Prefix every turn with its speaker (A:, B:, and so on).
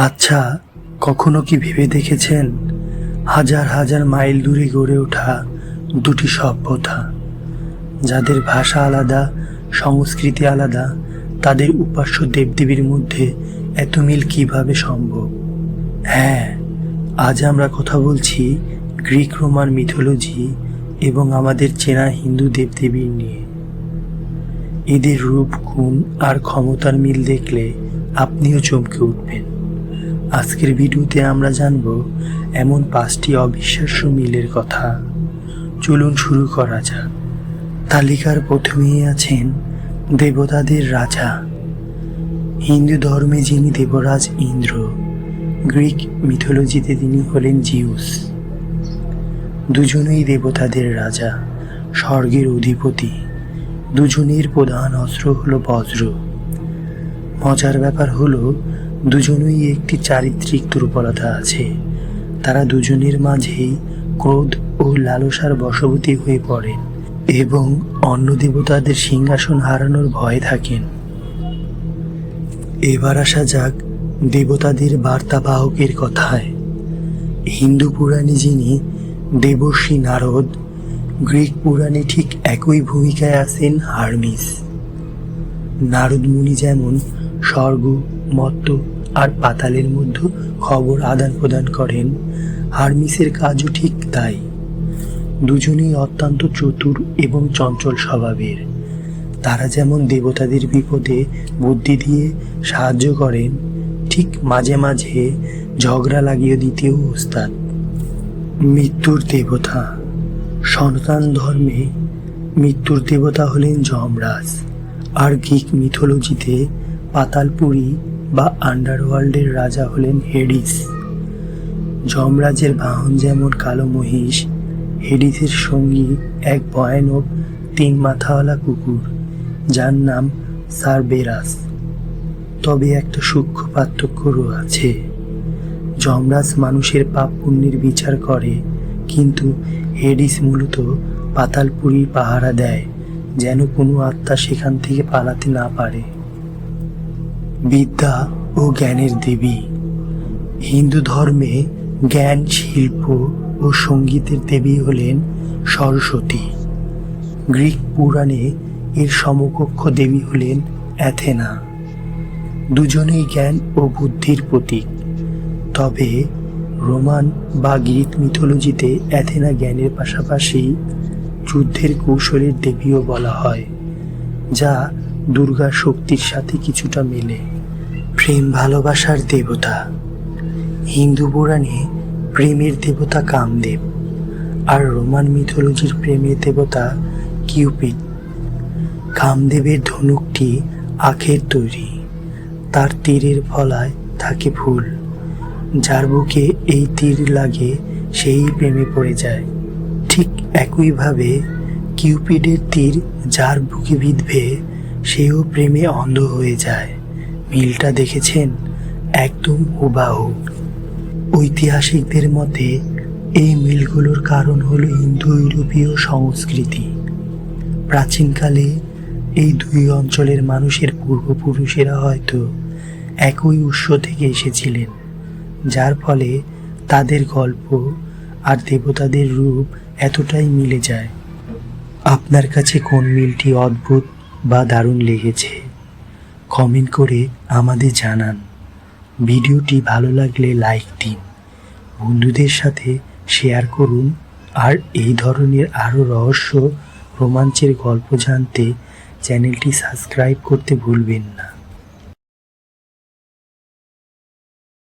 A: আচ্ছা, কখনো কি ভেবে দেখেছেন হাজার হাজার মাইল দূরে গড়ে ওঠা দুটি সভ্যতা, যাদের ভাষা আলাদা, সংস্কৃতি আলাদা, তাদের উপাস্য দেবদেবীর মধ্যে এত মিল কিভাবে সম্ভব? হ্যাঁ, আজ আমরা কথা বলছি গ্রিক রোমান মিথোলজি এবং আমাদের চেনা হিন্দু দেবদেবীর নিয়ে। এদের রূপ, গুণ আর ক্ষমতার মিল দেখলে আপনিও চমকে উঠবেন। আজকের ভিডিওতে আমরা জানব এমন 5টি অবিশ্বাস্য মিলের কথা। চলুন শুরু করা যাক। তালিকার প্রথমেই আছেন দেবতাদের রাজা। হিন্দু ধর্মে যিনি দেবরাজ ইন্দ্র, গ্রিক মিথোলজিতে তিনি হলেন জিউস। দুজনেই দেবতাদের রাজা, স্বর্গের অধিপতি। দুজনের প্রধান অস্ত্র হলো বজ্র। মজার ব্যাপার হলো দুজনেই একটি চারিত্রিক দুর্বলতা আছে। তারা দুজনের মাঝেই ক্রোধ ও লালসার বশবর্তী হয়ে পড়েন এবং অন্য দেবতাদের সিংহাসন হারানোর ভয়ে থাকেন। এবার আসা যাক দেবতাদের বার্তাবাহকের কথায়। হিন্দু পুরাণে যিনি দেবর্ষি নারদ, গ্রিক পুরাণে ঠিক একই ভূমিকায় আছেন হারমিস। নারদ মুনি যেমন স্বর্গ, মর্ত্য আর পাতালের মধ্যে খবর আদান প্রদান করেন, হারমিসের কাজও ঠিক তাই। দুজনেই অত্যন্ত চতুর এবং চঞ্চল স্বভাবের। তারা যেমন দেবতাদের বিপদে বুদ্ধি দিয়ে সাহায্য করেন, ঠিক মাঝে মাঝে ঝগড়া লাগিয়ে দিতেও ওস্তাদ। মৃত্যুর দেবতা। সনাতন ধর্মে মৃত্যুর দেবতা হলেন যমরাজ, আর গ্রিক মিথোলজিতে পাতালপুরী বা আন্ডারওয়ার্ল্ডের রাজা হলেন হেডিস। যমরাজের বাহন যেমন কালো মহিষ, হেডিসের সঙ্গী এক ভয়ানক 3 মাথাওয়ালা কুকুর, যার নাম সারবেরাস। তবে একটা সূক্ষ্ম পার্থক্যও আছে। যমরাজ মানুষের পাপ পুণ্যের বিচার করে, কিন্তু হেডিস মূলত পাতালপুরীর পাহারা দেয়, যেন কোনো আত্মা সেখান থেকে পালাতে না পারে। বিদ্যা ও জ্ঞানের দেবী। হিন্দু ধর্মে জ্ঞান, শিল্প ও সঙ্গীতের দেবী হলেন সরস্বতী। গ্রিক পুরাণে এর সমকক্ষ দেবী হলেন অ্যাথেনা। দুজনেই জ্ঞান ও বুদ্ধির প্রতীক। তবে রোমান বা গ্রিক মিথোলজিতে অ্যাথেনা জ্ঞানের পাশাপাশি যুদ্ধের কৌশলের দেবীও বলা হয়, যা দুর্গা শক্তির সাথে কিছুটা মেলে। প্রেম ভালোবাসার দেবতা। হিন্দু পুরাণে প্রেমের দেবতা কামদেব, আর রোমান মিথোলজির প্রেমের দেবতা কিউপিড। কামদেবের ধনুকটি আখের তৈরি, তার তীরের ফলায় থাকে ফুল। যার বুকে এই তীর লাগে সেই প্রেমে পড়ে যায়। ঠিক একইভাবে কিউপিডের তীর যার বুকে বিঁধবে, সেও প্রেমে অন্ধ হয়ে যায়। মিলটা দেখেছেন? একদম হুবাহু। ঐতিহাসিকদের মতে এই মিলগুলোর কারণ হলো ইন্দো ইউরোপীয় সংস্কৃতি। প্রাচীনকালে এই দুই অঞ্চলের মানুষের পূর্বপুরুষেরা হয়তো একই উৎস থেকে এসেছিলেন, যার ফলে তাদের গল্প আর দেবতাদের রূপ এতটাই মিলে যায়। আপনার কাছে কোন মিলটি অদ্ভুত বা দারুণ লেগেছে কমেন্ট করে আমাদের জানান। ভিডিওটি ভালো লাগলে লাইক দিন, বন্ধুদের সাথে শেয়ার করুন, আর এই ধরনের আরও রহস্য, রোমাঞ্চের গল্প জানতে চ্যানেলটি সাবস্ক্রাইব করতে ভুলবেন না।